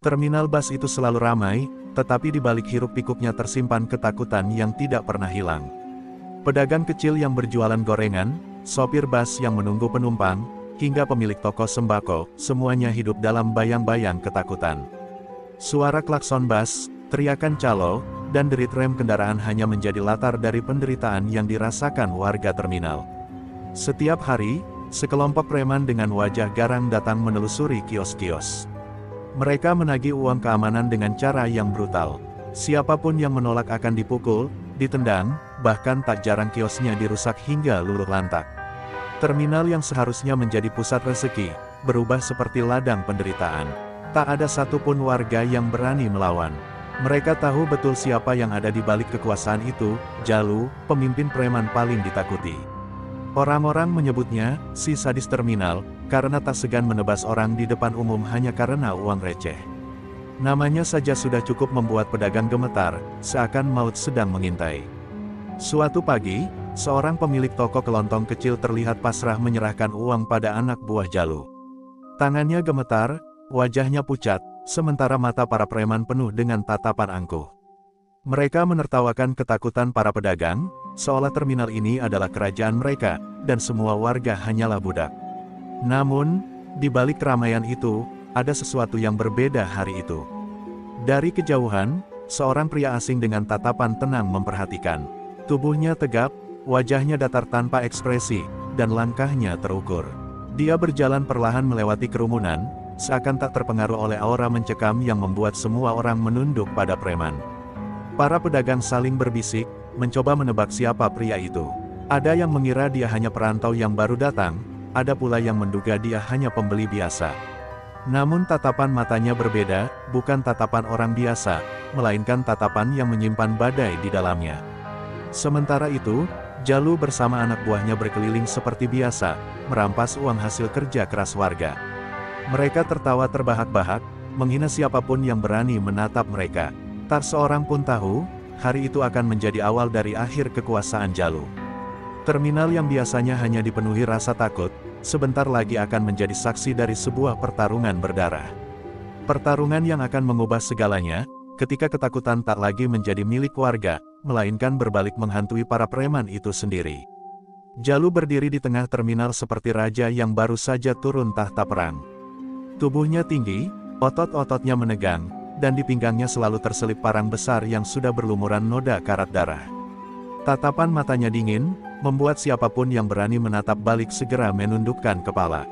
Terminal bus itu selalu ramai, tetapi di balik hiruk-pikuknya tersimpan ketakutan yang tidak pernah hilang. Pedagang kecil yang berjualan gorengan, sopir bus yang menunggu penumpang, hingga pemilik toko sembako, semuanya hidup dalam bayang-bayang ketakutan. Suara klakson bus, teriakan calo, dan derit rem kendaraan hanya menjadi latar dari penderitaan yang dirasakan warga terminal. Setiap hari, sekelompok preman dengan wajah garang datang menelusuri kios-kios. Mereka menagih uang keamanan dengan cara yang brutal. Siapapun yang menolak akan dipukul, ditendang, bahkan tak jarang kiosnya dirusak hingga luluh lantak. Terminal yang seharusnya menjadi pusat rezeki, berubah seperti ladang penderitaan. Tak ada satupun warga yang berani melawan. Mereka tahu betul siapa yang ada di balik kekuasaan itu, Jalu, pemimpin preman paling ditakuti. Orang-orang menyebutnya, si sadis terminal, karena tak segan menebas orang di depan umum hanya karena uang receh. Namanya saja sudah cukup membuat pedagang gemetar, seakan maut sedang mengintai. Suatu pagi, seorang pemilik toko kelontong kecil terlihat pasrah menyerahkan uang pada anak buah Jalu. Tangannya gemetar, wajahnya pucat, sementara mata para preman penuh dengan tatapan angkuh. Mereka menertawakan ketakutan para pedagang, seolah terminal ini adalah kerajaan mereka, dan semua warga hanyalah budak. Namun, di balik keramaian itu, ada sesuatu yang berbeda hari itu. Dari kejauhan, seorang pria asing dengan tatapan tenang memperhatikan. Tubuhnya tegap, wajahnya datar tanpa ekspresi, dan langkahnya terukur. Dia berjalan perlahan melewati kerumunan, seakan tak terpengaruh oleh aura mencekam yang membuat semua orang menunduk pada preman. Para pedagang saling berbisik, mencoba menebak siapa pria itu. Ada yang mengira dia hanya perantau yang baru datang, ada pula yang menduga dia hanya pembeli biasa. Namun tatapan matanya berbeda, bukan tatapan orang biasa, melainkan tatapan yang menyimpan badai di dalamnya. Sementara itu, Jalu bersama anak buahnya berkeliling seperti biasa, merampas uang hasil kerja keras warga. Mereka tertawa terbahak-bahak, menghina siapapun yang berani menatap mereka. Tak seorang pun tahu, hari itu akan menjadi awal dari akhir kekuasaan Jalu. Terminal yang biasanya hanya dipenuhi rasa takut, sebentar lagi akan menjadi saksi dari sebuah pertarungan berdarah. Pertarungan yang akan mengubah segalanya, ketika ketakutan tak lagi menjadi milik warga, melainkan berbalik menghantui para preman itu sendiri. Jalu berdiri di tengah terminal seperti raja yang baru saja turun tahta perang. Tubuhnya tinggi, otot-ototnya menegang, dan di pinggangnya selalu terselip parang besar yang sudah berlumuran noda karat darah. Tatapan matanya dingin, membuat siapapun yang berani menatap balik segera menundukkan kepala.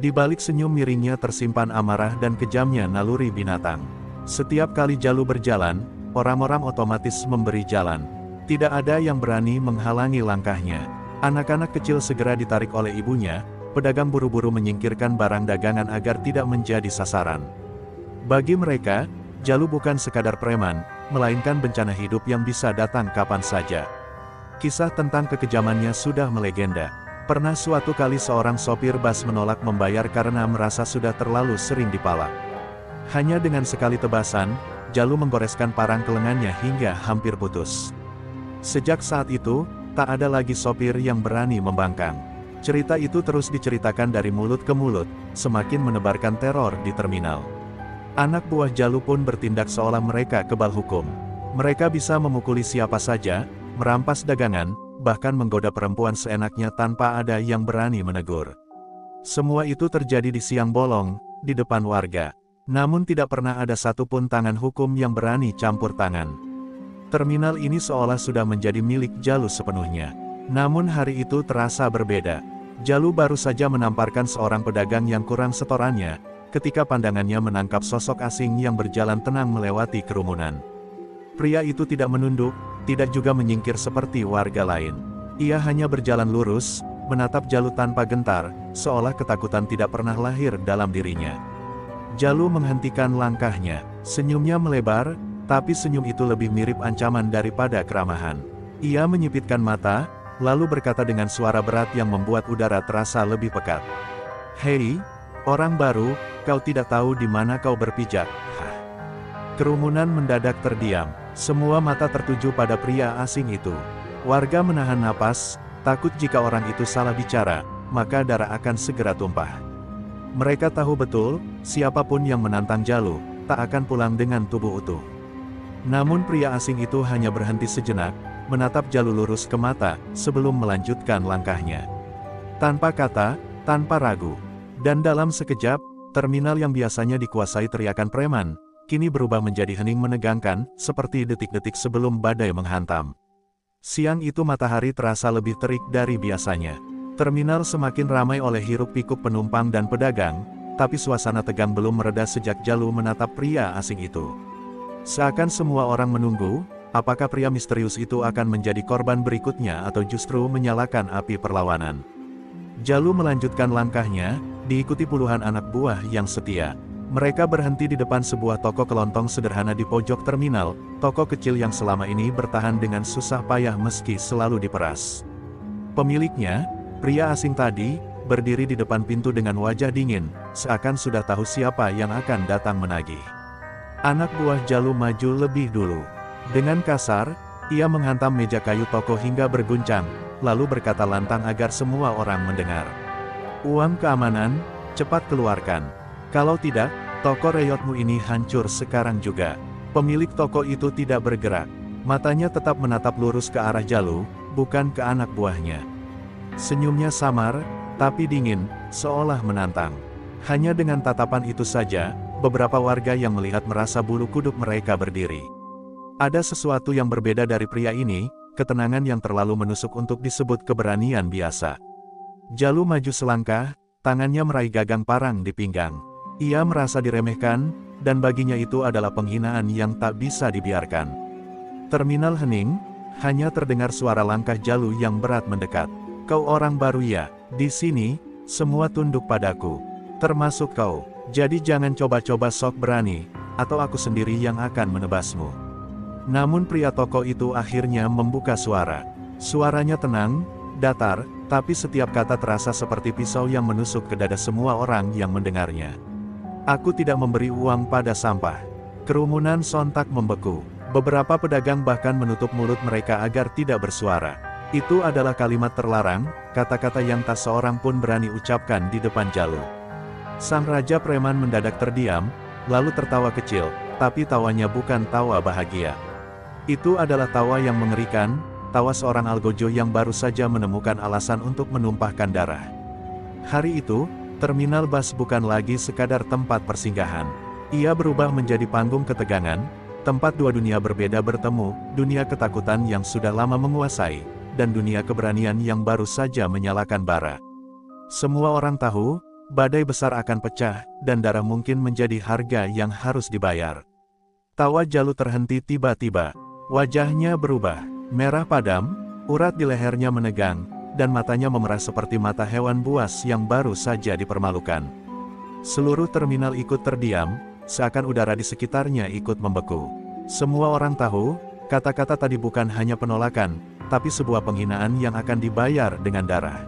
Di balik senyum miringnya tersimpan amarah dan kejamnya naluri binatang. Setiap kali Jalu berjalan, orang-orang otomatis memberi jalan. Tidak ada yang berani menghalangi langkahnya. Anak-anak kecil segera ditarik oleh ibunya, pedagang buru-buru menyingkirkan barang dagangan agar tidak menjadi sasaran. Bagi mereka, Jalu bukan sekadar preman, melainkan bencana hidup yang bisa datang kapan saja. Kisah tentang kekejamannya sudah melegenda. Pernah suatu kali seorang sopir bus menolak membayar karena merasa sudah terlalu sering dipalak. Hanya dengan sekali tebasan, Jalu menggoreskan parang ke lengannya hingga hampir putus. Sejak saat itu, tak ada lagi sopir yang berani membangkang. Cerita itu terus diceritakan dari mulut ke mulut, semakin menebarkan teror di terminal. Anak buah Jalu pun bertindak seolah mereka kebal hukum. Mereka bisa memukuli siapa saja, merampas dagangan, bahkan menggoda perempuan seenaknya tanpa ada yang berani menegur. Semua itu terjadi di siang bolong, di depan warga. Namun tidak pernah ada satupun tangan hukum yang berani campur tangan. Terminal ini seolah sudah menjadi milik Jalu sepenuhnya. Namun hari itu terasa berbeda. Jalu baru saja menamparkan seorang pedagang yang kurang setorannya, ketika pandangannya menangkap sosok asing yang berjalan tenang melewati kerumunan. Pria itu tidak menunduk, tidak juga menyingkir seperti warga lain. Ia hanya berjalan lurus, menatap Jalu tanpa gentar, seolah ketakutan tidak pernah lahir dalam dirinya. Jalu menghentikan langkahnya, senyumnya melebar, tapi senyum itu lebih mirip ancaman daripada keramahan. Ia menyipitkan mata, lalu berkata dengan suara berat yang membuat udara terasa lebih pekat. "Hei, orang baru, kau tidak tahu di mana kau berpijak." Hah. Kerumunan mendadak terdiam. Semua mata tertuju pada pria asing itu. Warga menahan napas, takut jika orang itu salah bicara, maka darah akan segera tumpah. Mereka tahu betul, siapapun yang menantang Jalu, tak akan pulang dengan tubuh utuh. Namun pria asing itu hanya berhenti sejenak, menatap Jalu lurus ke mata, sebelum melanjutkan langkahnya. Tanpa kata, tanpa ragu. Dan dalam sekejap, terminal yang biasanya dikuasai teriakan preman, kini berubah menjadi hening menegangkan, seperti detik-detik sebelum badai menghantam. Siang itu matahari terasa lebih terik dari biasanya. Terminal semakin ramai oleh hiruk-pikuk penumpang dan pedagang, tapi suasana tegang belum mereda sejak Jalu menatap pria asing itu. Seakan semua orang menunggu, apakah pria misterius itu akan menjadi korban berikutnya atau justru menyalakan api perlawanan. Jalu melanjutkan langkahnya, diikuti puluhan anak buah yang setia. Mereka berhenti di depan sebuah toko kelontong sederhana di pojok terminal, toko kecil yang selama ini bertahan dengan susah payah meski selalu diperas. Pemiliknya, pria asing tadi, berdiri di depan pintu dengan wajah dingin, seakan sudah tahu siapa yang akan datang menagih. Anak buah Jalu maju lebih dulu. Dengan kasar, ia menghantam meja kayu toko hingga berguncang, lalu berkata lantang agar semua orang mendengar. "Uang keamanan, cepat keluarkan. Kalau tidak, toko reyotmu ini hancur sekarang juga." Pemilik toko itu tidak bergerak. Matanya tetap menatap lurus ke arah Jalu, bukan ke anak buahnya. Senyumnya samar, tapi dingin, seolah menantang. Hanya dengan tatapan itu saja, beberapa warga yang melihat merasa bulu kuduk mereka berdiri. Ada sesuatu yang berbeda dari pria ini, ketenangan yang terlalu menusuk untuk disebut keberanian biasa. Jalu maju selangkah, tangannya meraih gagang parang di pinggang. Ia merasa diremehkan, dan baginya itu adalah penghinaan yang tak bisa dibiarkan. Terminal hening, hanya terdengar suara langkah Jalu yang berat mendekat. "Kau orang baru ya, di sini, semua tunduk padaku. Termasuk kau. Jadi jangan coba-coba sok berani, atau aku sendiri yang akan menebasmu." Namun pria toko itu akhirnya membuka suara. Suaranya tenang, datar, tapi setiap kata terasa seperti pisau yang menusuk ke dada semua orang yang mendengarnya. "Aku tidak memberi uang pada sampah." Kerumunan sontak membeku. Beberapa pedagang bahkan menutup mulut mereka agar tidak bersuara. Itu adalah kalimat terlarang, kata-kata yang tak seorang pun berani ucapkan di depan Jalu. Sang raja preman mendadak terdiam, lalu tertawa kecil, tapi tawanya bukan tawa bahagia. Itu adalah tawa yang mengerikan, tawa seorang algojo yang baru saja menemukan alasan untuk menumpahkan darah. Hari itu, terminal bus bukan lagi sekadar tempat persinggahan. Ia berubah menjadi panggung ketegangan, tempat dua dunia berbeda bertemu, dunia ketakutan yang sudah lama menguasai, dan dunia keberanian yang baru saja menyalakan bara. Semua orang tahu, badai besar akan pecah, dan darah mungkin menjadi harga yang harus dibayar. Tawa Jalu terhenti tiba-tiba. Wajahnya berubah, merah padam, urat di lehernya menegang, dan matanya memerah seperti mata hewan buas yang baru saja dipermalukan. Seluruh terminal ikut terdiam, seakan udara di sekitarnya ikut membeku. Semua orang tahu, kata-kata tadi bukan hanya penolakan, tapi sebuah penghinaan yang akan dibayar dengan darah.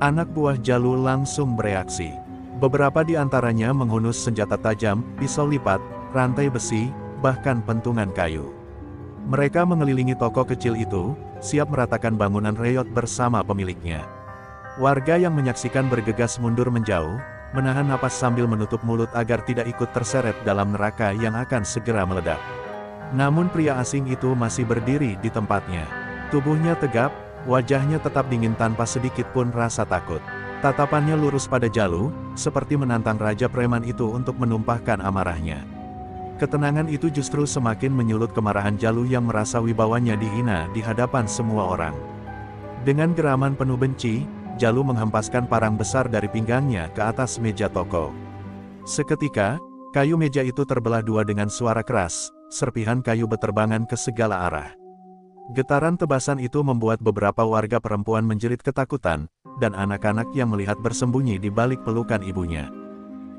Anak buah Jalu langsung bereaksi. Beberapa di antaranya menghunus senjata tajam, pisau lipat, rantai besi, bahkan pentungan kayu. Mereka mengelilingi toko kecil itu, siap meratakan bangunan reyot bersama pemiliknya. Warga yang menyaksikan bergegas mundur menjauh, menahan napas sambil menutup mulut agar tidak ikut terseret dalam neraka yang akan segera meledak. Namun pria asing itu masih berdiri di tempatnya. Tubuhnya tegap, wajahnya tetap dingin tanpa sedikit pun rasa takut. Tatapannya lurus pada Jalu, seperti menantang raja preman itu untuk menumpahkan amarahnya. Ketenangan itu justru semakin menyulut kemarahan Jalu yang merasa wibawanya dihina di hadapan semua orang. Dengan geraman penuh benci, Jalu menghempaskan parang besar dari pinggangnya ke atas meja toko. Seketika, kayu meja itu terbelah dua dengan suara keras, serpihan kayu beterbangan ke segala arah. Getaran tebasan itu membuat beberapa warga perempuan menjerit ketakutan, dan anak-anak yang melihat bersembunyi di balik pelukan ibunya.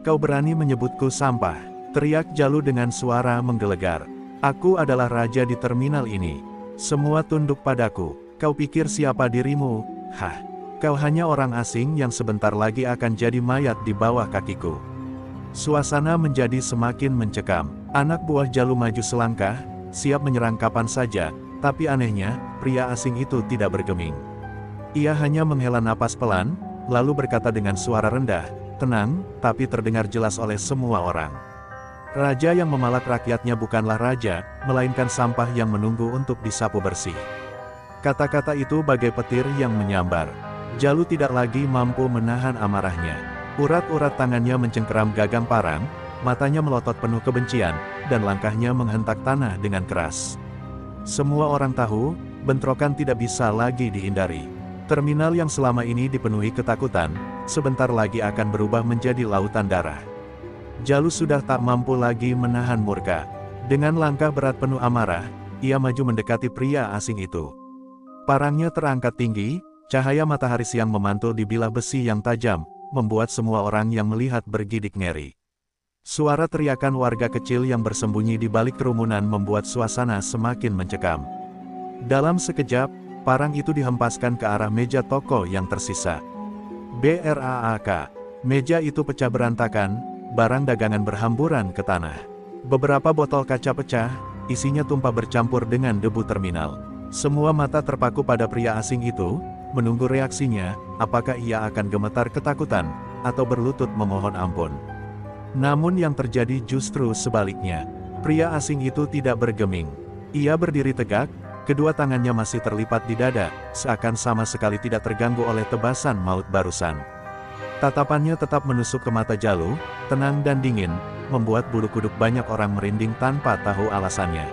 "Kau berani menyebutku sampah?" teriak Jalu dengan suara menggelegar. "Aku adalah raja di terminal ini. Semua tunduk padaku. Kau pikir siapa dirimu? Hah? Kau hanya orang asing yang sebentar lagi akan jadi mayat di bawah kakiku." Suasana menjadi semakin mencekam. Anak buah Jalu maju selangkah, siap menyerang kapan saja, tapi anehnya, pria asing itu tidak bergeming. Ia hanya menghela napas pelan, lalu berkata dengan suara rendah, tenang, tapi terdengar jelas oleh semua orang. Raja yang memalak rakyatnya bukanlah raja, melainkan sampah yang menunggu untuk disapu bersih. Kata-kata itu bagai petir yang menyambar. Jalu tidak lagi mampu menahan amarahnya. Urat-urat tangannya mencengkeram gagang parang, matanya melotot penuh kebencian, dan langkahnya menghentak tanah dengan keras. Semua orang tahu, bentrokan tidak bisa lagi dihindari. Terminal yang selama ini dipenuhi ketakutan, sebentar lagi akan berubah menjadi lautan darah. Jalu sudah tak mampu lagi menahan murka. Dengan langkah berat penuh amarah, ia maju mendekati pria asing itu. Parangnya terangkat tinggi, cahaya matahari siang memantul di bilah besi yang tajam, membuat semua orang yang melihat bergidik ngeri. Suara teriakan warga kecil yang bersembunyi di balik kerumunan membuat suasana semakin mencekam. Dalam sekejap, parang itu dihempaskan ke arah meja toko yang tersisa. Brak. Meja itu pecah berantakan, barang dagangan berhamburan ke tanah. Beberapa botol kaca pecah, isinya tumpah bercampur dengan debu terminal. Semua mata terpaku pada pria asing itu, menunggu reaksinya, apakah ia akan gemetar ketakutan, atau berlutut memohon ampun. Namun yang terjadi justru sebaliknya. Pria asing itu tidak bergeming. Ia berdiri tegak, kedua tangannya masih terlipat di dada, seakan sama sekali tidak terganggu oleh tebasan maut barusan. Tatapannya tetap menusuk ke mata Jalu, tenang dan dingin, membuat bulu kuduk banyak orang merinding tanpa tahu alasannya.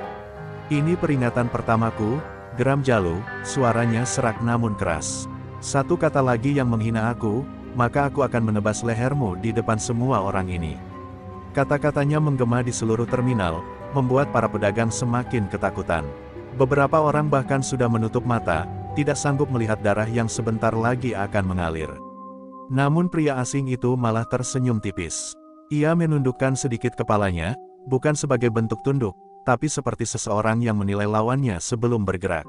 "Ini peringatan pertamaku," geram Jalu, suaranya serak namun keras. "Satu kata lagi yang menghina aku, maka aku akan menebas lehermu di depan semua orang ini." Kata-katanya menggema di seluruh terminal, membuat para pedagang semakin ketakutan. Beberapa orang bahkan sudah menutup mata, tidak sanggup melihat darah yang sebentar lagi akan mengalir. Namun pria asing itu malah tersenyum tipis. Ia menundukkan sedikit kepalanya, bukan sebagai bentuk tunduk, tapi seperti seseorang yang menilai lawannya sebelum bergerak.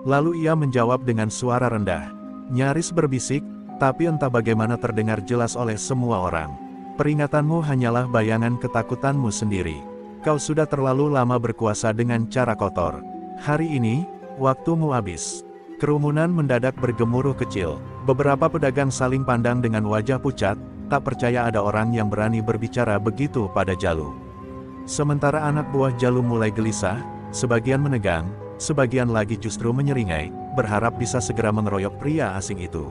Lalu ia menjawab dengan suara rendah, nyaris berbisik, tapi entah bagaimana terdengar jelas oleh semua orang. "Peringatanmu hanyalah bayangan ketakutanmu sendiri. Kau sudah terlalu lama berkuasa dengan cara kotor. Hari ini, waktumu habis." Kerumunan mendadak bergemuruh kecil. Beberapa pedagang saling pandang dengan wajah pucat, tak percaya ada orang yang berani berbicara begitu pada Jalu. Sementara anak buah Jalu mulai gelisah, sebagian menegang, sebagian lagi justru menyeringai, berharap bisa segera mengeroyok pria asing itu.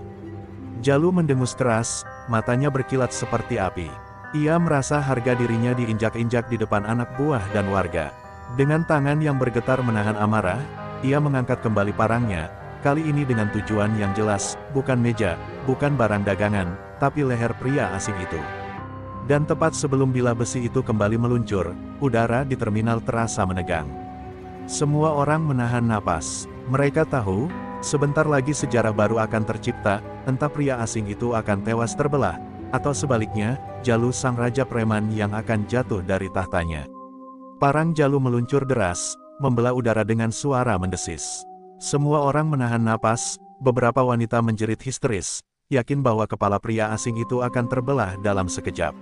Jalu mendengus keras, matanya berkilat seperti api. Ia merasa harga dirinya diinjak-injak di depan anak buah dan warga. Dengan tangan yang bergetar menahan amarah, ia mengangkat kembali parangnya, kali ini dengan tujuan yang jelas, bukan meja, bukan barang dagangan, tapi leher pria asing itu. Dan tepat sebelum bilah besi itu kembali meluncur, udara di terminal terasa menegang. Semua orang menahan napas. Mereka tahu, sebentar lagi sejarah baru akan tercipta, entah pria asing itu akan tewas terbelah, atau sebaliknya, Jalu sang raja preman yang akan jatuh dari tahtanya. Parang Jalu meluncur deras, membelah udara dengan suara mendesis. Semua orang menahan napas, beberapa wanita menjerit histeris, yakin bahwa kepala pria asing itu akan terbelah dalam sekejap.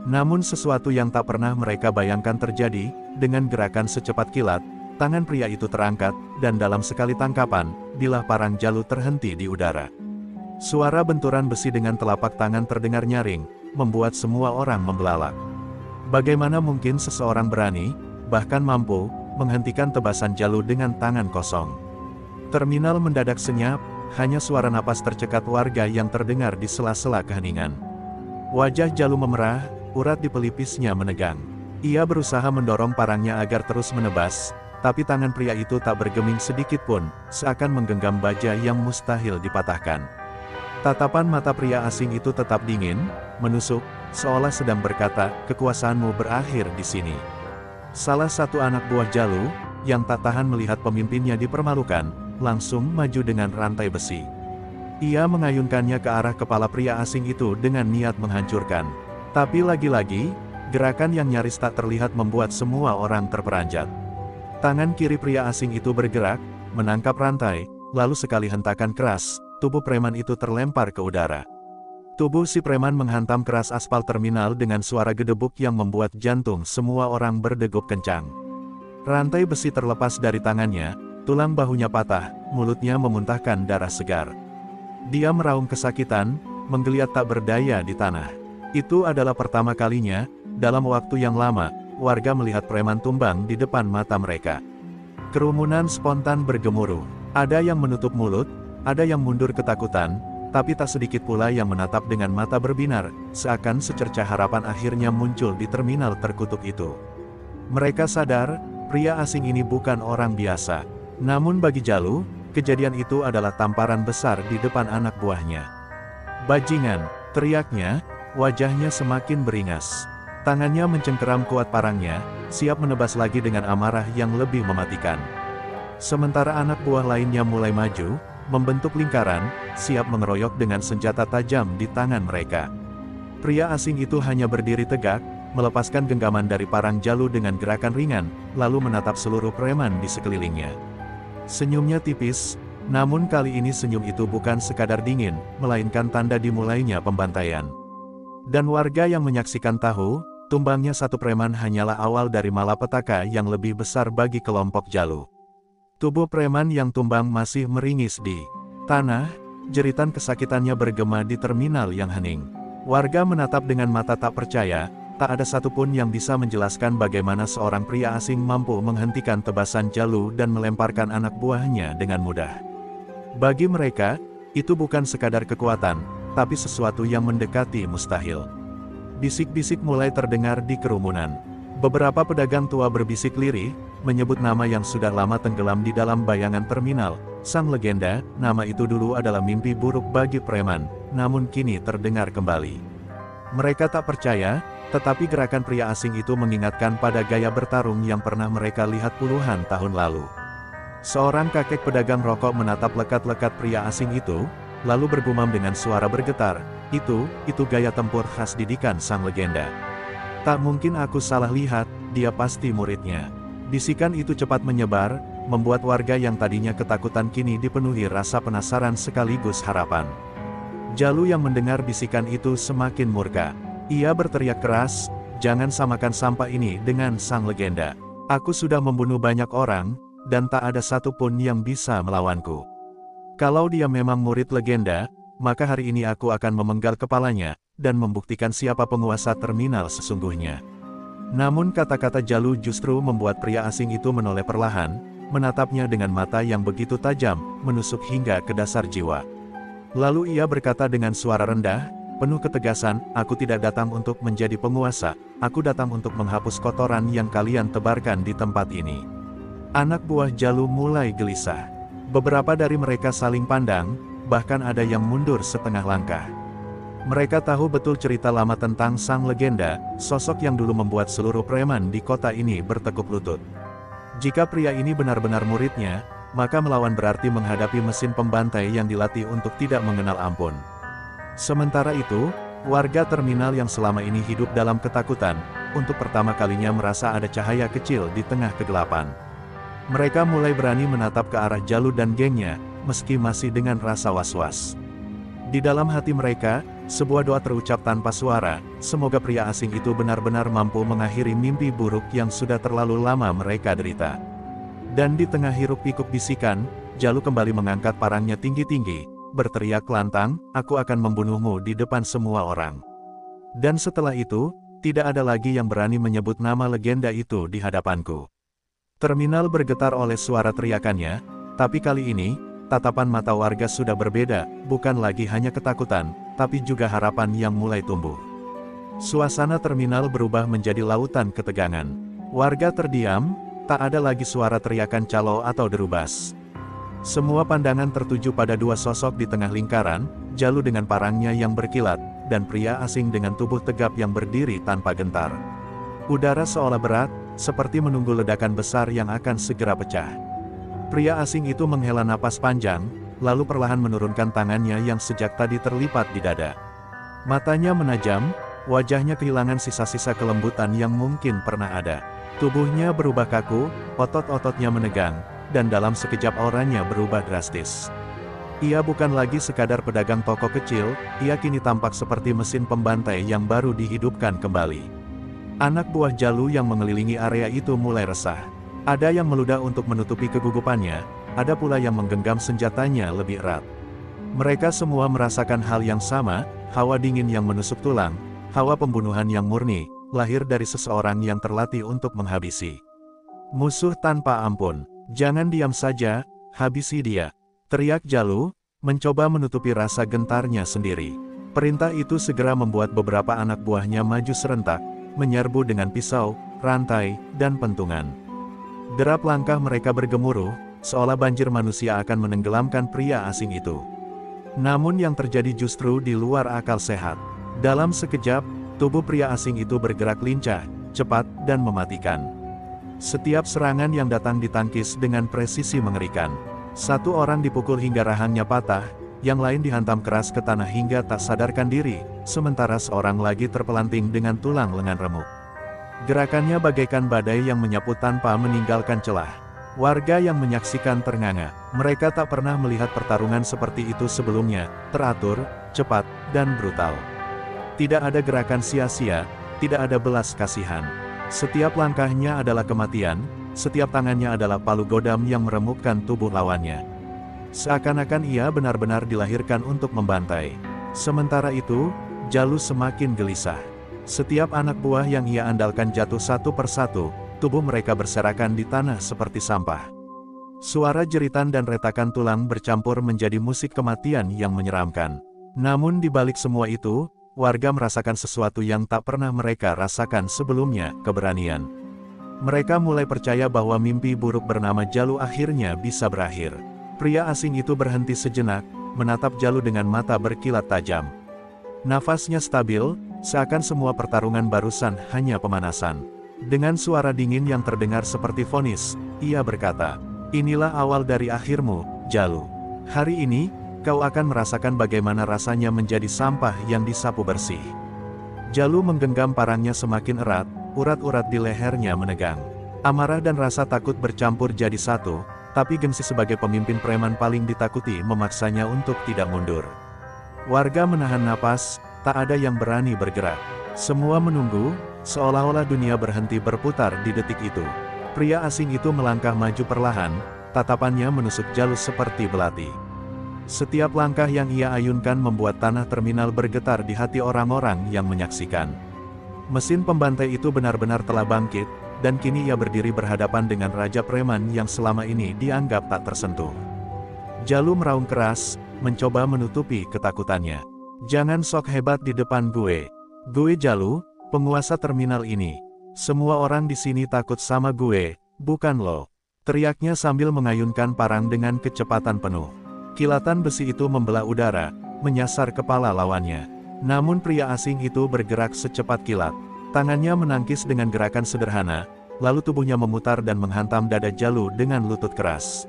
Namun sesuatu yang tak pernah mereka bayangkan terjadi, dengan gerakan secepat kilat, tangan pria itu terangkat, dan dalam sekali tangkapan, bilah parang Jalu terhenti di udara. Suara benturan besi dengan telapak tangan terdengar nyaring, membuat semua orang membelalak. Bagaimana mungkin seseorang berani, bahkan mampu, menghentikan tebasan Jalu dengan tangan kosong? Terminal mendadak senyap, hanya suara napas tercekat warga yang terdengar di sela-sela keheningan. Wajah Jalu memerah, urat di pelipisnya menegang. Ia berusaha mendorong parangnya agar terus menebas, tapi tangan pria itu tak bergeming sedikit pun, seakan menggenggam baja yang mustahil dipatahkan. Tatapan mata pria asing itu tetap dingin, menusuk, seolah sedang berkata, "Kekuasaanmu berakhir di sini." Salah satu anak buah Jalu, yang tak tahan melihat pemimpinnya dipermalukan, langsung maju dengan rantai besi. Ia mengayunkannya ke arah kepala pria asing itu dengan niat menghancurkan. Tapi lagi-lagi, gerakan yang nyaris tak terlihat membuat semua orang terperanjat. Tangan kiri pria asing itu bergerak, menangkap rantai, lalu sekali hentakan keras, tubuh preman itu terlempar ke udara. Tubuh si preman menghantam keras aspal terminal dengan suara gedebuk yang membuat jantung semua orang berdegup kencang. Rantai besi terlepas dari tangannya, tulang bahunya patah, mulutnya memuntahkan darah segar. Dia meraung kesakitan, menggeliat tak berdaya di tanah. Itu adalah pertama kalinya, dalam waktu yang lama, warga melihat preman tumbang di depan mata mereka. Kerumunan spontan bergemuruh. Ada yang menutup mulut, ada yang mundur ketakutan, tapi tak sedikit pula yang menatap dengan mata berbinar, seakan secercah harapan akhirnya muncul di terminal terkutuk itu. Mereka sadar, pria asing ini bukan orang biasa. Namun bagi Jalu, kejadian itu adalah tamparan besar di depan anak buahnya. "Bajingan!" teriaknya, wajahnya semakin beringas. Tangannya mencengkeram kuat parangnya, siap menebas lagi dengan amarah yang lebih mematikan. Sementara anak buah lainnya mulai maju, membentuk lingkaran, siap mengeroyok dengan senjata tajam di tangan mereka. Pria asing itu hanya berdiri tegak, melepaskan genggaman dari parang Jalu dengan gerakan ringan, lalu menatap seluruh preman di sekelilingnya. Senyumnya tipis, namun kali ini senyum itu bukan sekadar dingin, melainkan tanda dimulainya pembantaian. Dan warga yang menyaksikan tahu, tumbangnya satu preman hanyalah awal dari malapetaka yang lebih besar bagi kelompok Jalu. Tubuh preman yang tumbang masih meringis di tanah, jeritan kesakitannya bergema di terminal yang hening. Warga menatap dengan mata tak percaya, tak ada satupun yang bisa menjelaskan bagaimana seorang pria asing mampu menghentikan tebasan Jalu dan melemparkan anak buahnya dengan mudah. Bagi mereka, itu bukan sekadar kekuatan, tapi sesuatu yang mendekati mustahil. Bisik-bisik mulai terdengar di kerumunan. Beberapa pedagang tua berbisik lirih, menyebut nama yang sudah lama tenggelam di dalam bayangan terminal. Sang legenda, nama itu dulu adalah mimpi buruk bagi preman, namun kini terdengar kembali. Mereka tak percaya, tetapi gerakan pria asing itu mengingatkan pada gaya bertarung yang pernah mereka lihat puluhan tahun lalu. Seorang kakek pedagang rokok menatap lekat-lekat pria asing itu, lalu bergumam dengan suara bergetar, itu gaya tempur khas didikan sang legenda. "Tak mungkin aku salah lihat, dia pasti muridnya." Bisikan itu cepat menyebar, membuat warga yang tadinya ketakutan kini dipenuhi rasa penasaran sekaligus harapan. Jalu yang mendengar bisikan itu semakin murka. Ia berteriak keras, "Jangan samakan sampah ini dengan sang legenda. Aku sudah membunuh banyak orang, dan tak ada satupun yang bisa melawanku. Kalau dia memang murid legenda, maka hari ini aku akan memenggal kepalanya, dan membuktikan siapa penguasa terminal sesungguhnya." Namun kata-kata Jalu justru membuat pria asing itu menoleh perlahan, menatapnya dengan mata yang begitu tajam, menusuk hingga ke dasar jiwa. Lalu ia berkata dengan suara rendah, penuh ketegasan, "Aku tidak datang untuk menjadi penguasa, aku datang untuk menghapus kotoran yang kalian tebarkan di tempat ini." Anak buah Jalu mulai gelisah. Beberapa dari mereka saling pandang, bahkan ada yang mundur setengah langkah. Mereka tahu betul cerita lama tentang sang legenda, sosok yang dulu membuat seluruh preman di kota ini bertekuk lutut. Jika pria ini benar-benar muridnya, maka melawan berarti menghadapi mesin pembantai yang dilatih untuk tidak mengenal ampun. Sementara itu, warga terminal yang selama ini hidup dalam ketakutan, untuk pertama kalinya merasa ada cahaya kecil di tengah kegelapan. Mereka mulai berani menatap ke arah Jalu dan gengnya, meski masih dengan rasa was-was. Di dalam hati mereka, sebuah doa terucap tanpa suara, semoga pria asing itu benar-benar mampu mengakhiri mimpi buruk yang sudah terlalu lama mereka derita. Dan di tengah hiruk-pikuk bisikan, Jalu kembali mengangkat parangnya tinggi-tinggi, berteriak lantang, "Aku akan membunuhmu di depan semua orang." Dan setelah itu, tidak ada lagi yang berani menyebut nama legenda itu di hadapanku. Terminal bergetar oleh suara teriakannya, tapi kali ini, tatapan mata warga sudah berbeda, bukan lagi hanya ketakutan, tapi juga harapan yang mulai tumbuh. Suasana terminal berubah menjadi lautan ketegangan. Warga terdiam, tak ada lagi suara teriakan calo atau deru bas. Semua pandangan tertuju pada dua sosok di tengah lingkaran, Jalu dengan parangnya yang berkilat, dan pria asing dengan tubuh tegap yang berdiri tanpa gentar. Udara seolah berat, seperti menunggu ledakan besar yang akan segera pecah. Pria asing itu menghela napas panjang, lalu perlahan menurunkan tangannya yang sejak tadi terlipat di dada. Matanya menajam, wajahnya kehilangan sisa-sisa kelembutan yang mungkin pernah ada. Tubuhnya berubah kaku, otot-ototnya menegang, dan dalam sekejap auranya berubah drastis. Ia bukan lagi sekadar pedagang toko kecil, ia kini tampak seperti mesin pembantai yang baru dihidupkan kembali. Anak buah Jalu yang mengelilingi area itu mulai resah. Ada yang meludah untuk menutupi kegugupannya, ada pula yang menggenggam senjatanya lebih erat. Mereka semua merasakan hal yang sama, hawa dingin yang menusuk tulang, hawa pembunuhan yang murni, lahir dari seseorang yang terlatih untuk menghabisi musuh tanpa ampun. Jangan diam saja, habisi dia, teriak Jalu, mencoba menutupi rasa gentarnya sendiri. Perintah itu segera membuat beberapa anak buahnya maju serentak, menyerbu dengan pisau, rantai, dan pentungan. Derap langkah mereka bergemuruh, seolah banjir manusia akan menenggelamkan pria asing itu. Namun yang terjadi justru di luar akal sehat. Dalam sekejap, tubuh pria asing itu bergerak lincah, cepat, dan mematikan. Setiap serangan yang datang ditangkis dengan presisi mengerikan. Satu orang dipukul hingga rahangnya patah, yang lain dihantam keras ke tanah hingga tak sadarkan diri, sementara seorang lagi terpelanting dengan tulang lengan remuk. Gerakannya bagaikan badai yang menyapu tanpa meninggalkan celah. Warga yang menyaksikan ternganga. Mereka tak pernah melihat pertarungan seperti itu sebelumnya, teratur, cepat, dan brutal. Tidak ada gerakan sia-sia, tidak ada belas kasihan. Setiap langkahnya adalah kematian, setiap tangannya adalah palu godam yang meremukkan tubuh lawannya. Seakan-akan ia benar-benar dilahirkan untuk membantai. Sementara itu, Jalu semakin gelisah. Setiap anak buah yang ia andalkan jatuh satu persatu, tubuh mereka berserakan di tanah seperti sampah. Suara jeritan dan retakan tulang bercampur menjadi musik kematian yang menyeramkan. Namun di balik semua itu, warga merasakan sesuatu yang tak pernah mereka rasakan sebelumnya, keberanian. Mereka mulai percaya bahwa mimpi buruk bernama Jalu akhirnya bisa berakhir. Pria asing itu berhenti sejenak, menatap Jalu dengan mata berkilat tajam. Nafasnya stabil, seakan semua pertarungan barusan hanya pemanasan. Dengan suara dingin yang terdengar seperti vonis, ia berkata, "Inilah awal dari akhirmu, Jalu. Hari ini, kau akan merasakan bagaimana rasanya menjadi sampah yang disapu bersih." Jalu menggenggam parangnya semakin erat, urat-urat di lehernya menegang. Amarah dan rasa takut bercampur jadi satu, tapi gengsi sebagai pemimpin preman paling ditakuti memaksanya untuk tidak mundur. Warga menahan napas, tak ada yang berani bergerak. Semua menunggu, seolah-olah dunia berhenti berputar di detik itu. Pria asing itu melangkah maju perlahan, tatapannya menusuk Jalu seperti belati. Setiap langkah yang ia ayunkan membuat tanah terminal bergetar di hati orang-orang yang menyaksikan. Mesin pembantai itu benar-benar telah bangkit, dan kini ia berdiri berhadapan dengan Raja Preman yang selama ini dianggap tak tersentuh. Jalu meraung keras, mencoba menutupi ketakutannya. "Jangan sok hebat di depan gue. Gue Jalu, penguasa terminal ini. Semua orang di sini takut sama gue, bukan lo," teriaknya sambil mengayunkan parang dengan kecepatan penuh. Kilatan besi itu membelah udara, menyasar kepala lawannya. Namun pria asing itu bergerak secepat kilat. Tangannya menangkis dengan gerakan sederhana, lalu tubuhnya memutar dan menghantam dada Jalu dengan lutut keras.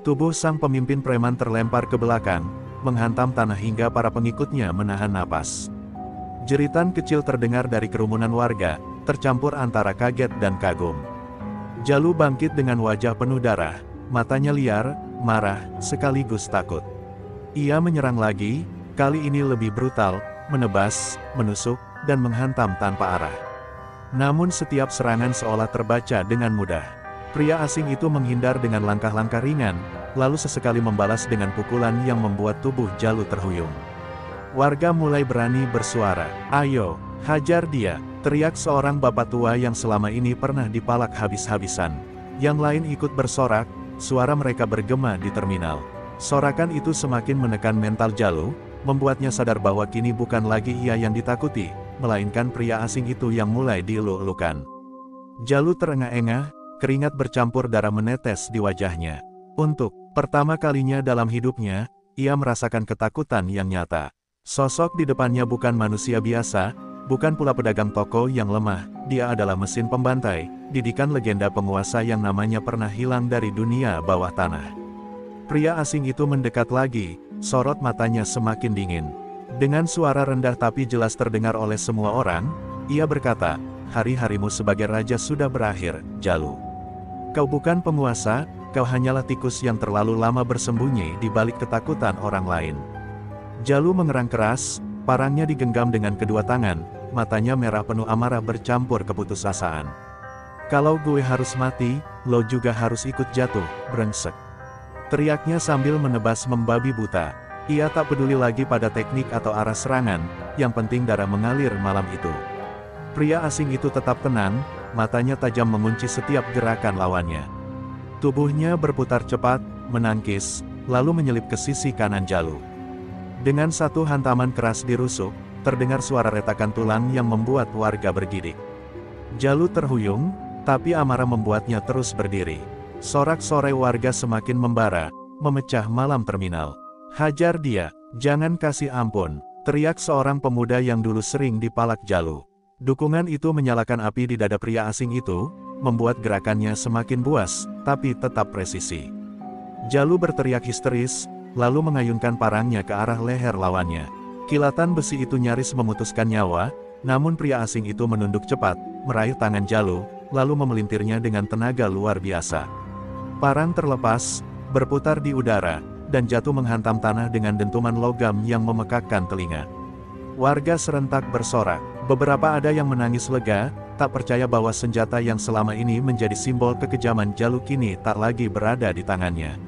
Tubuh sang pemimpin preman terlempar ke belakang, menghantam tanah hingga para pengikutnya menahan napas. Jeritan kecil terdengar dari kerumunan warga, tercampur antara kaget dan kagum. Jalu bangkit dengan wajah penuh darah, matanya liar, marah, sekaligus takut. Ia menyerang lagi, kali ini lebih brutal, menebas, menusuk, dan menghantam tanpa arah. Namun setiap serangan seolah terbaca dengan mudah. Pria asing itu menghindar dengan langkah-langkah ringan, lalu sesekali membalas dengan pukulan yang membuat tubuh Jalu terhuyung. Warga mulai berani bersuara, "Ayo, hajar dia!" teriak seorang bapak tua yang selama ini pernah dipalak habis-habisan. Yang lain ikut bersorak, suara mereka bergema di terminal. Sorakan itu semakin menekan mental Jalu, membuatnya sadar bahwa kini bukan lagi ia yang ditakuti, melainkan pria asing itu yang mulai dieluk-elukan. Jalu terengah-engah, keringat bercampur darah menetes di wajahnya. Untuk pertama kalinya dalam hidupnya, ia merasakan ketakutan yang nyata. Sosok di depannya bukan manusia biasa, bukan pula pedagang toko yang lemah, dia adalah mesin pembantai, didikan legenda penguasa yang namanya pernah hilang dari dunia bawah tanah. Pria asing itu mendekat lagi, sorot matanya semakin dingin. Dengan suara rendah tapi jelas terdengar oleh semua orang, ia berkata, "Hari-harimu sebagai raja sudah berakhir, Jalu. Kau bukan penguasa, kau hanyalah tikus yang terlalu lama bersembunyi di balik ketakutan orang lain." Jalu mengerang keras, parangnya digenggam dengan kedua tangan, matanya merah penuh amarah bercampur keputusasaan. "Kalau gue harus mati, lo juga harus ikut jatuh, brengsek," teriaknya sambil menebas membabi buta. Ia tak peduli lagi pada teknik atau arah serangan, yang penting darah mengalir malam itu. Pria asing itu tetap tenang, matanya tajam mengunci setiap gerakan lawannya. Tubuhnya berputar cepat, menangkis, lalu menyelip ke sisi kanan Jalu. Dengan satu hantaman keras dirusuk, terdengar suara retakan tulang yang membuat warga bergidik. Jalu terhuyung, tapi amarah membuatnya terus berdiri. Sorak-sorai warga semakin membara, memecah malam terminal. "Hajar dia, jangan kasih ampun," teriak seorang pemuda yang dulu sering dipalak Jalu. Dukungan itu menyalakan api di dada pria asing itu, membuat gerakannya semakin buas, tapi tetap presisi. Jalu berteriak histeris, lalu mengayunkan parangnya ke arah leher lawannya. Kilatan besi itu nyaris memutuskan nyawa, namun pria asing itu menunduk cepat, meraih tangan Jalu, lalu memelintirnya dengan tenaga luar biasa. Parang terlepas, berputar di udara, dan jatuh menghantam tanah dengan dentuman logam yang memekakkan telinga. Warga serentak bersorak. Beberapa ada yang menangis lega, tak percaya bahwa senjata yang selama ini menjadi simbol kekejaman Jalu kini tak lagi berada di tangannya.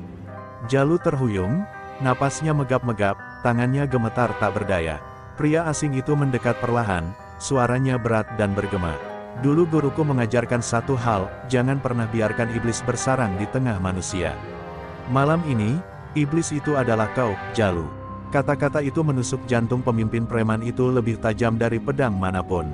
Jalu terhuyung, napasnya megap-megap, tangannya gemetar tak berdaya. Pria asing itu mendekat perlahan, suaranya berat dan bergema. "Dulu guruku mengajarkan satu hal, jangan pernah biarkan iblis bersarang di tengah manusia. Malam ini, iblis itu adalah kau, Jalu." Kata-kata itu menusuk jantung pemimpin preman itu lebih tajam dari pedang manapun.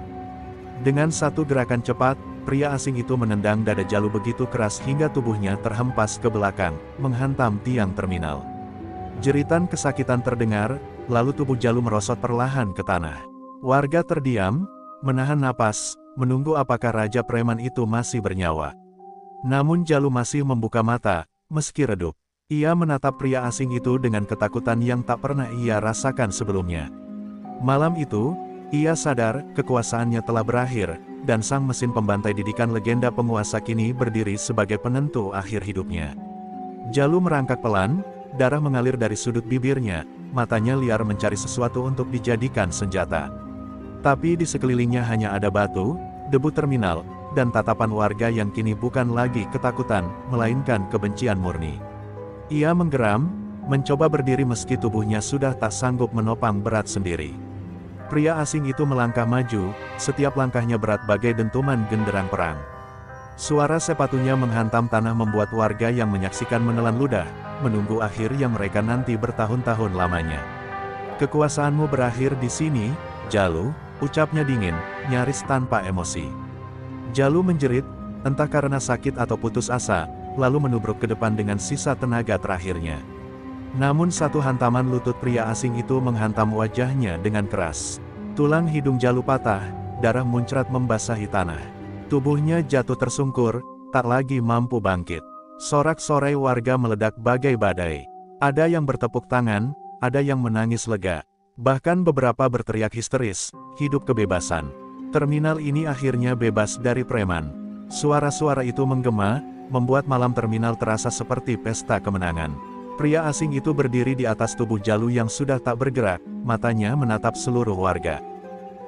Dengan satu gerakan cepat, pria asing itu menendang dada Jalu begitu keras hingga tubuhnya terhempas ke belakang, menghantam tiang terminal. Jeritan kesakitan terdengar, lalu tubuh Jalu merosot perlahan ke tanah. Warga terdiam, menahan napas, menunggu apakah raja preman itu masih bernyawa. Namun Jalu masih membuka mata, meski redup. Ia menatap pria asing itu dengan ketakutan yang tak pernah ia rasakan sebelumnya. Malam itu, ia sadar kekuasaannya telah berakhir, dan sang mesin pembantai didikan legenda penguasa kini berdiri sebagai penentu akhir hidupnya. Jalu merangkak pelan, darah mengalir dari sudut bibirnya, matanya liar mencari sesuatu untuk dijadikan senjata. Tapi di sekelilingnya hanya ada batu, debu terminal, dan tatapan warga yang kini bukan lagi ketakutan, melainkan kebencian murni. Ia menggeram, mencoba berdiri meski tubuhnya sudah tak sanggup menopang berat sendiri. Pria asing itu melangkah maju, setiap langkahnya berat bagai dentuman genderang perang. Suara sepatunya menghantam tanah membuat warga yang menyaksikan menelan ludah, menunggu akhir yang mereka nanti bertahun-tahun lamanya. "Kekuasaanmu berakhir di sini, Jalu," ucapnya dingin, nyaris tanpa emosi. Jalu menjerit, entah karena sakit atau putus asa, lalu menubruk ke depan dengan sisa tenaga terakhirnya. Namun satu hantaman lutut pria asing itu menghantam wajahnya dengan keras. Tulang hidung Jalu patah, darah muncrat membasahi tanah. Tubuhnya jatuh tersungkur, tak lagi mampu bangkit. Sorak-sorai warga meledak bagai badai. Ada yang bertepuk tangan, ada yang menangis lega. Bahkan beberapa berteriak histeris, "Hidup kebebasan. Terminal ini akhirnya bebas dari preman." Suara-suara itu menggema, membuat malam terminal terasa seperti pesta kemenangan. Pria asing itu berdiri di atas tubuh Jalu yang sudah tak bergerak, matanya menatap seluruh warga.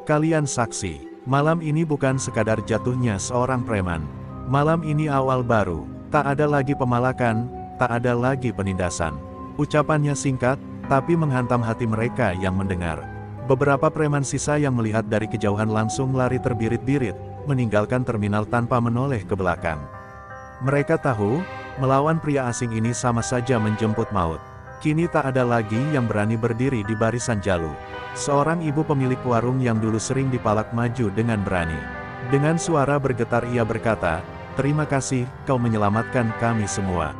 "Kalian saksi, malam ini bukan sekadar jatuhnya seorang preman. Malam ini awal baru, tak ada lagi pemalakan, tak ada lagi penindasan." Ucapannya singkat, tapi menghantam hati mereka yang mendengar. Beberapa preman sisa yang melihat dari kejauhan langsung lari terbirit-birit, meninggalkan terminal tanpa menoleh ke belakang. Mereka tahu, melawan pria asing ini sama saja menjemput maut. Kini tak ada lagi yang berani berdiri di barisan Jalu. Seorang ibu pemilik warung yang dulu sering dipalak maju dengan berani. Dengan suara bergetar ia berkata, "Terima kasih, kau menyelamatkan kami semua.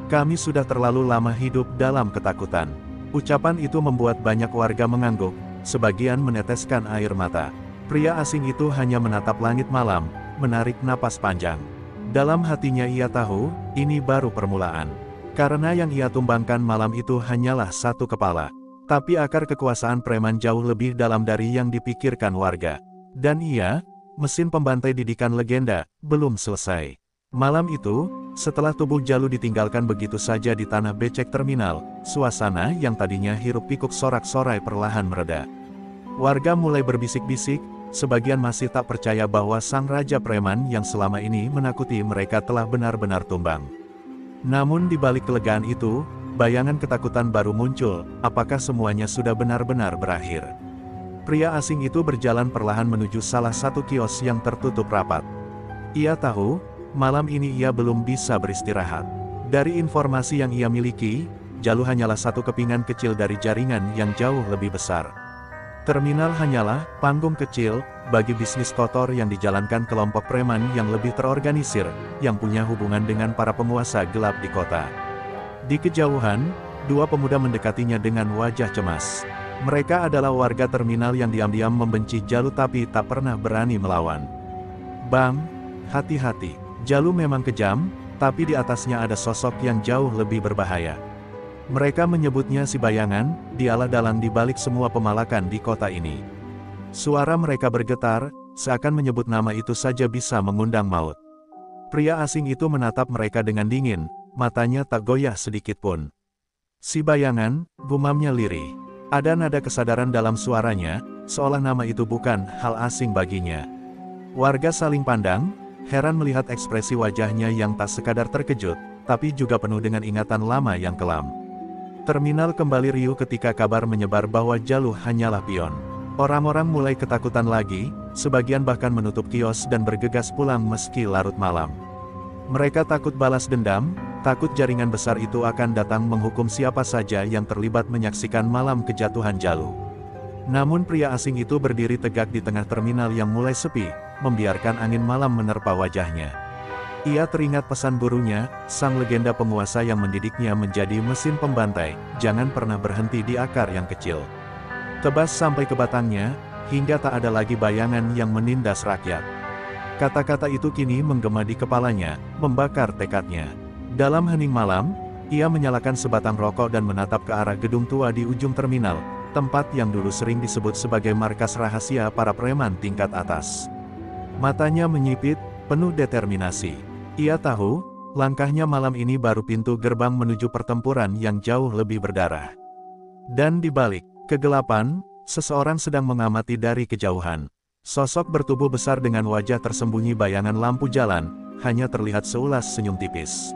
Kami sudah terlalu lama hidup dalam ketakutan." Ucapan itu membuat banyak warga mengangguk, sebagian meneteskan air mata. Pria asing itu hanya menatap langit malam, menarik napas panjang. Dalam hatinya ia tahu, ini baru permulaan. Karena yang ia tumbangkan malam itu hanyalah satu kepala. Tapi akar kekuasaan preman jauh lebih dalam dari yang dipikirkan warga. Dan ia, mesin pembantai didikan legenda, belum selesai. Malam itu, setelah tubuh Jalu ditinggalkan begitu saja di tanah becek terminal, suasana yang tadinya hiruk pikuk sorak-sorai perlahan mereda. Warga mulai berbisik-bisik, sebagian masih tak percaya bahwa sang raja preman yang selama ini menakuti mereka telah benar-benar tumbang. Namun di balik kelegaan itu, bayangan ketakutan baru muncul, apakah semuanya sudah benar-benar berakhir? Pria asing itu berjalan perlahan menuju salah satu kios yang tertutup rapat. Ia tahu, malam ini ia belum bisa beristirahat. Dari informasi yang ia miliki, Jalu hanyalah satu kepingan kecil dari jaringan yang jauh lebih besar. Terminal hanyalah panggung kecil bagi bisnis kotor yang dijalankan kelompok preman yang lebih terorganisir, yang punya hubungan dengan para penguasa gelap di kota. Di kejauhan, dua pemuda mendekatinya dengan wajah cemas. Mereka adalah warga terminal yang diam-diam membenci Jalu tapi tak pernah berani melawan. Bang, hati-hati. Jalu memang kejam, tapi di atasnya ada sosok yang jauh lebih berbahaya. Mereka menyebutnya si Bayangan, dialah dalang di balik semua pemalakan di kota ini. Suara mereka bergetar, seakan menyebut nama itu saja bisa mengundang maut. Pria asing itu menatap mereka dengan dingin, matanya tak goyah sedikit pun. Si Bayangan, gumamnya lirih. Ada nada kesadaran dalam suaranya, seolah nama itu bukan hal asing baginya. Warga saling pandang, heran melihat ekspresi wajahnya yang tak sekadar terkejut, tapi juga penuh dengan ingatan lama yang kelam. Terminal kembali riuh ketika kabar menyebar bahwa Jalu hanyalah pion. Orang-orang mulai ketakutan lagi, sebagian bahkan menutup kios dan bergegas pulang meski larut malam. Mereka takut balas dendam, takut jaringan besar itu akan datang menghukum siapa saja yang terlibat menyaksikan malam kejatuhan Jalu. Namun pria asing itu berdiri tegak di tengah terminal yang mulai sepi, membiarkan angin malam menerpa wajahnya. Ia teringat pesan gurunya, sang legenda penguasa yang mendidiknya menjadi mesin pembantai, jangan pernah berhenti di akar yang kecil. Tebas sampai ke batangnya, hingga tak ada lagi bayangan yang menindas rakyat. Kata-kata itu kini menggema di kepalanya, membakar tekadnya. Dalam hening malam, ia menyalakan sebatang rokok dan menatap ke arah gedung tua di ujung terminal, tempat yang dulu sering disebut sebagai markas rahasia para preman tingkat atas. Matanya menyipit, penuh determinasi. Ia tahu, langkahnya malam ini baru pintu gerbang menuju pertempuran yang jauh lebih berdarah. Dan di balik kegelapan, seseorang sedang mengamati dari kejauhan. Sosok bertubuh besar dengan wajah tersembunyi bayangan lampu jalan, hanya terlihat seulas senyum tipis.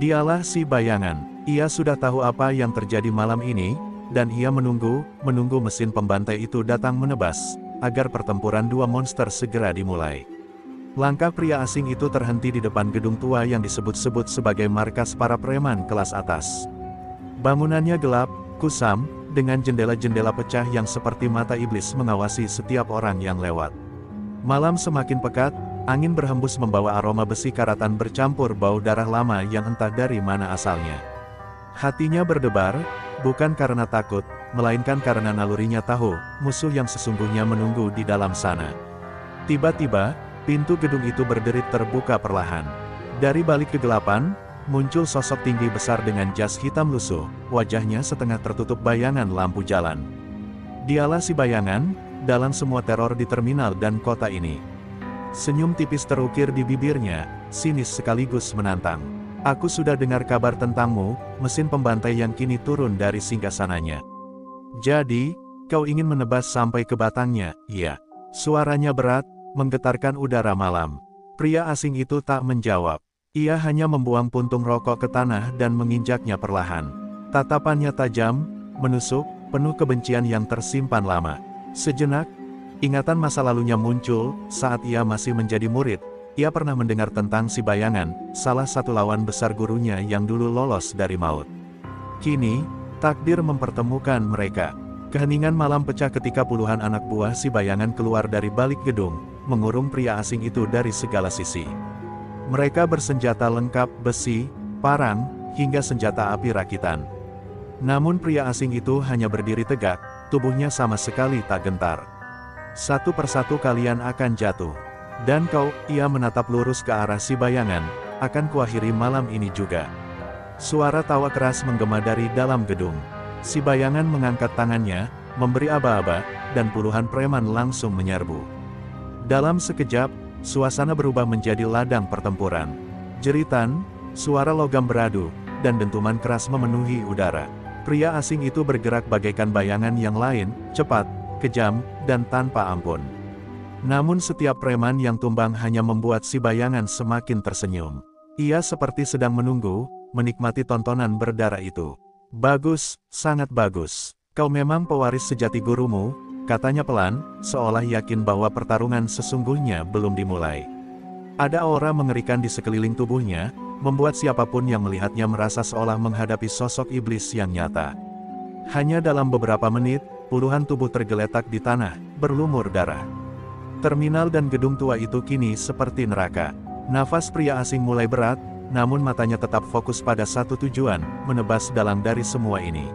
Dialah si Bayangan. Ia sudah tahu apa yang terjadi malam ini, dan ia menunggu mesin pembantai itu datang menebas, agar pertempuran dua monster segera dimulai. Langkah pria asing itu terhenti di depan gedung tua yang disebut-sebut sebagai markas para preman kelas atas. Bangunannya gelap, kusam, dengan jendela-jendela pecah yang seperti mata iblis mengawasi setiap orang yang lewat. Malam semakin pekat, angin berhembus membawa aroma besi karatan bercampur bau darah lama yang entah dari mana asalnya. Hatinya berdebar, bukan karena takut, melainkan karena nalurinya tahu, musuh yang sesungguhnya menunggu di dalam sana. Tiba-tiba, pintu gedung itu berderit terbuka perlahan. Dari balik kegelapan, muncul sosok tinggi besar dengan jas hitam lusuh, wajahnya setengah tertutup bayangan lampu jalan. Dialah si Bayangan, dalam semua teror di terminal dan kota ini. Senyum tipis terukir di bibirnya, sinis sekaligus menantang. Aku sudah dengar kabar tentangmu, mesin pembantai yang kini turun dari singgasananya. Jadi, kau ingin menebas sampai ke batangnya, iya. Suaranya berat, menggetarkan udara malam. Pria asing itu tak menjawab. Ia hanya membuang puntung rokok ke tanah dan menginjaknya perlahan. Tatapannya tajam, menusuk, penuh kebencian yang tersimpan lama. Sejenak, ingatan masa lalunya muncul, saat ia masih menjadi murid. Ia pernah mendengar tentang si Bayangan, salah satu lawan besar gurunya yang dulu lolos dari maut. Kini, takdir mempertemukan mereka. Keheningan malam pecah ketika puluhan anak buah si Bayangan keluar dari balik gedung, mengurung pria asing itu dari segala sisi. Mereka bersenjata lengkap besi, parang, hingga senjata api rakitan. Namun pria asing itu hanya berdiri tegak, tubuhnya sama sekali tak gentar. Satu persatu kalian akan jatuh. Dan kau, ia menatap lurus ke arah si Bayangan, akan kuakhiri malam ini juga. Suara tawa keras menggema dari dalam gedung. Si Bayangan mengangkat tangannya, memberi aba-aba, dan puluhan preman langsung menyerbu. Dalam sekejap, suasana berubah menjadi ladang pertempuran. Jeritan, suara logam beradu, dan dentuman keras memenuhi udara. Pria asing itu bergerak bagaikan bayangan yang lain, cepat, kejam, dan tanpa ampun. Namun setiap preman yang tumbang hanya membuat si Bayangan semakin tersenyum. Ia seperti sedang menunggu, menikmati tontonan berdarah itu. Bagus, sangat bagus. Kau memang pewaris sejati gurumu, katanya pelan, seolah yakin bahwa pertarungan sesungguhnya belum dimulai. Ada aura mengerikan di sekeliling tubuhnya, membuat siapapun yang melihatnya merasa seolah menghadapi sosok iblis yang nyata. Hanya dalam beberapa menit, puluhan tubuh tergeletak di tanah, berlumur darah. Terminal dan gedung tua itu kini seperti neraka. Nafas pria asing mulai berat, namun matanya tetap fokus pada satu tujuan, menebas dalang dari semua ini.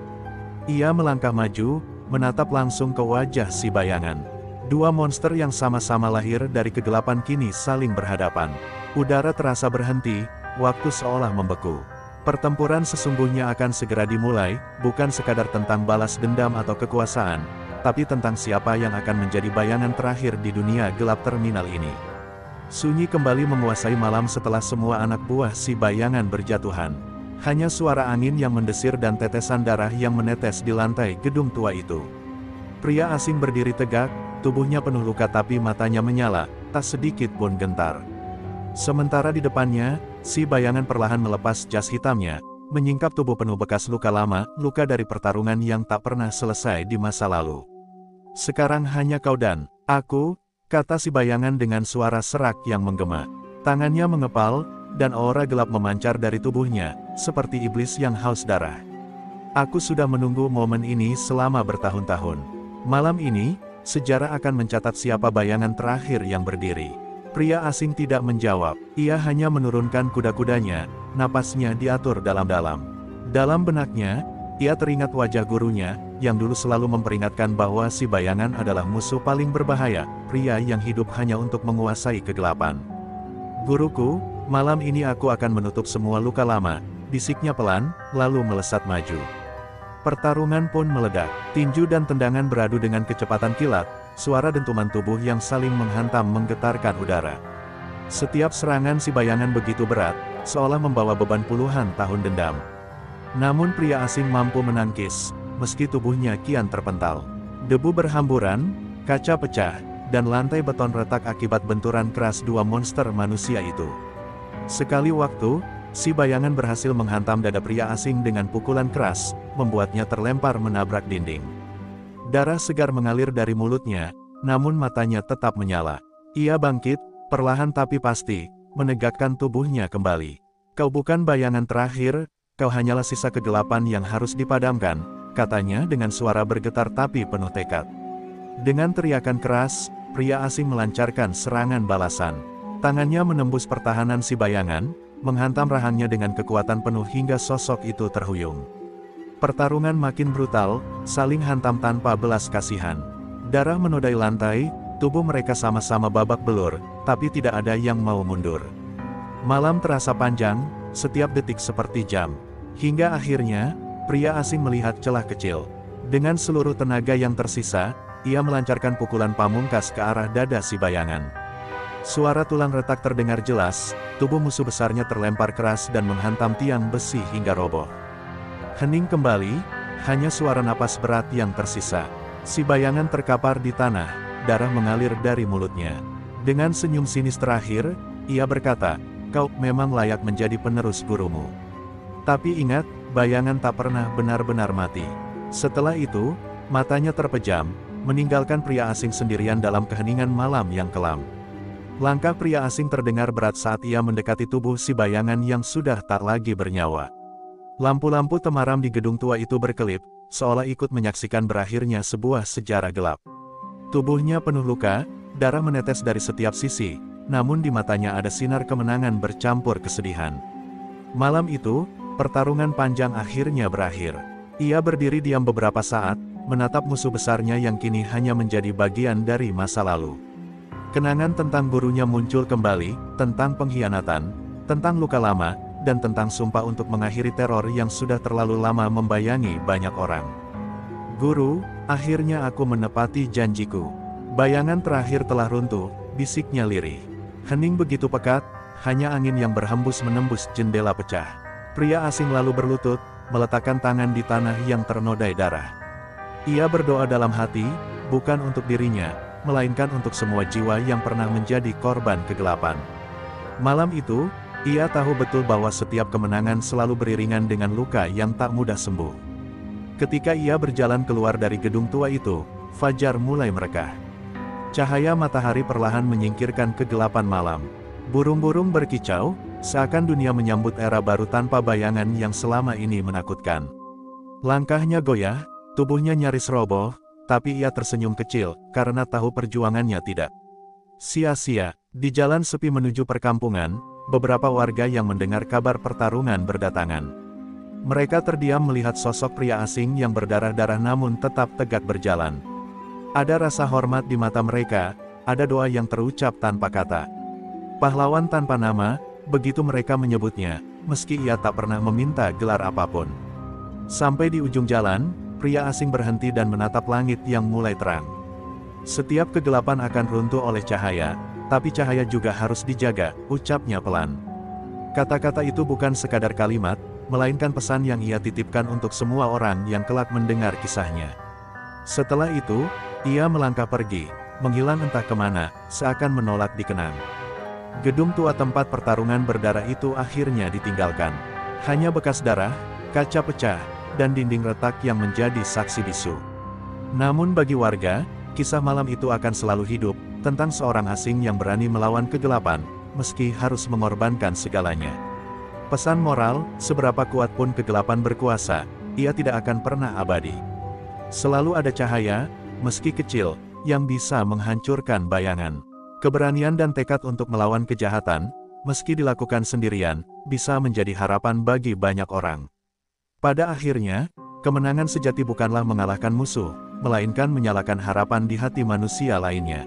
Ia melangkah maju, menatap langsung ke wajah si bayangan. Dua monster yang sama-sama lahir dari kegelapan kini saling berhadapan. Udara terasa berhenti, waktu seolah membeku. Pertempuran sesungguhnya akan segera dimulai, bukan sekadar tentang balas dendam atau kekuasaan, tapi tentang siapa yang akan menjadi bayangan terakhir di dunia gelap terminal ini. Sunyi kembali menguasai malam setelah semua anak buah si bayangan berjatuhan. Hanya suara angin yang mendesir dan tetesan darah yang menetes di lantai gedung tua itu. Pria asing berdiri tegak, tubuhnya penuh luka tapi matanya menyala, tak sedikit pun gentar. Sementara di depannya, si bayangan perlahan melepas jas hitamnya, menyingkap tubuh penuh bekas luka lama, luka dari pertarungan yang tak pernah selesai di masa lalu. Sekarang hanya kau dan aku, kata si bayangan dengan suara serak yang menggema. Tangannya mengepal, dan aura gelap memancar dari tubuhnya, seperti iblis yang haus darah. Aku sudah menunggu momen ini selama bertahun-tahun. Malam ini, sejarah akan mencatat siapa bayangan terakhir yang berdiri. Pria asing tidak menjawab, ia hanya menurunkan kuda-kudanya, napasnya diatur dalam-dalam. Dalam benaknya, ia teringat wajah gurunya, yang dulu selalu memperingatkan bahwa si bayangan adalah musuh paling berbahaya, pria yang hidup hanya untuk menguasai kegelapan. Guruku, malam ini aku akan menutup semua luka lama, bisiknya pelan, lalu melesat maju. Pertarungan pun meledak, tinju dan tendangan beradu dengan kecepatan kilat, suara dentuman tubuh yang saling menghantam menggetarkan udara. Setiap serangan si bayangan begitu berat, seolah membawa beban puluhan tahun dendam. Namun pria asing mampu menangkis, meski tubuhnya kian terpental. Debu berhamburan, kaca pecah, dan lantai beton retak akibat benturan keras dua monster manusia itu. Sekali waktu, si bayangan berhasil menghantam dada pria asing dengan pukulan keras, membuatnya terlempar menabrak dinding. Darah segar mengalir dari mulutnya, namun matanya tetap menyala. Ia bangkit, perlahan tapi pasti, menegakkan tubuhnya kembali. Kau bukan bayangan terakhir, kau hanyalah sisa kegelapan yang harus dipadamkan, katanya dengan suara bergetar tapi penuh tekad. Dengan teriakan keras, pria asing melancarkan serangan balasan. Tangannya menembus pertahanan si bayangan, menghantam rahangnya dengan kekuatan penuh hingga sosok itu terhuyung. Pertarungan makin brutal, saling hantam tanpa belas kasihan. Darah menodai lantai, tubuh mereka sama-sama babak belur, tapi tidak ada yang mau mundur. Malam terasa panjang, setiap detik seperti jam. Hingga akhirnya, pria asing melihat celah kecil. Dengan seluruh tenaga yang tersisa, ia melancarkan pukulan pamungkas ke arah dada si bayangan. Suara tulang retak terdengar jelas, tubuh musuh besarnya terlempar keras dan menghantam tiang besi hingga roboh. Hening kembali, hanya suara napas berat yang tersisa. Si bayangan terkapar di tanah, darah mengalir dari mulutnya. Dengan senyum sinis terakhir, ia berkata, "Kau memang layak menjadi penerus gurumu. Tapi ingat, bayangan tak pernah benar-benar mati." Setelah itu, matanya terpejam, meninggalkan pria asing sendirian dalam keheningan malam yang kelam. Langkah pria asing terdengar berat saat ia mendekati tubuh si bayangan yang sudah tak lagi bernyawa. Lampu-lampu temaram di gedung tua itu berkelip, seolah ikut menyaksikan berakhirnya sebuah sejarah gelap. Tubuhnya penuh luka, darah menetes dari setiap sisi, namun di matanya ada sinar kemenangan bercampur kesedihan. Malam itu, pertarungan panjang akhirnya berakhir. Ia berdiri diam beberapa saat, menatap musuh besarnya yang kini hanya menjadi bagian dari masa lalu. Kenangan tentang gurunya muncul kembali, tentang pengkhianatan, tentang luka lama, dan tentang sumpah untuk mengakhiri teror yang sudah terlalu lama membayangi banyak orang. "Guru, akhirnya aku menepati janjiku. Bayangan terakhir telah runtuh," bisiknya lirih. Hening begitu pekat, hanya angin yang berhembus menembus jendela pecah. Pria asing lalu berlutut, meletakkan tangan di tanah yang ternodai darah. Ia berdoa dalam hati, bukan untuk dirinya, melainkan untuk semua jiwa yang pernah menjadi korban kegelapan. Malam itu, ia tahu betul bahwa setiap kemenangan selalu beriringan dengan luka yang tak mudah sembuh. Ketika ia berjalan keluar dari gedung tua itu, fajar mulai merekah. Cahaya matahari perlahan menyingkirkan kegelapan malam. Burung-burung berkicau, seakan dunia menyambut era baru tanpa bayangan yang selama ini menakutkan. Langkahnya goyah, tubuhnya nyaris roboh, tapi ia tersenyum kecil, karena tahu perjuangannya tidak sia-sia. Di jalan sepi menuju perkampungan, beberapa warga yang mendengar kabar pertarungan berdatangan. Mereka terdiam melihat sosok pria asing yang berdarah-darah namun tetap tegak berjalan. Ada rasa hormat di mata mereka, ada doa yang terucap tanpa kata. Pahlawan tanpa nama, begitu mereka menyebutnya, meski ia tak pernah meminta gelar apapun. Sampai di ujung jalan, pria asing berhenti dan menatap langit yang mulai terang. Setiap kegelapan akan runtuh oleh cahaya, tapi cahaya juga harus dijaga, ucapnya pelan. Kata-kata itu bukan sekadar kalimat, melainkan pesan yang ia titipkan untuk semua orang yang kelak mendengar kisahnya. Setelah itu, ia melangkah pergi, menghilang entah kemana, seakan menolak dikenang. Gedung tua tempat pertarungan berdarah itu akhirnya ditinggalkan. Hanya bekas darah, kaca pecah, dan dinding retak yang menjadi saksi bisu. Namun bagi warga, kisah malam itu akan selalu hidup, tentang seorang asing yang berani melawan kegelapan, meski harus mengorbankan segalanya. Pesan moral, seberapa kuat pun kegelapan berkuasa, ia tidak akan pernah abadi. Selalu ada cahaya, meski kecil, yang bisa menghancurkan bayangan. Keberanian dan tekad untuk melawan kejahatan, meski dilakukan sendirian, bisa menjadi harapan bagi banyak orang. Pada akhirnya, kemenangan sejati bukanlah mengalahkan musuh, melainkan menyalakan harapan di hati manusia lainnya.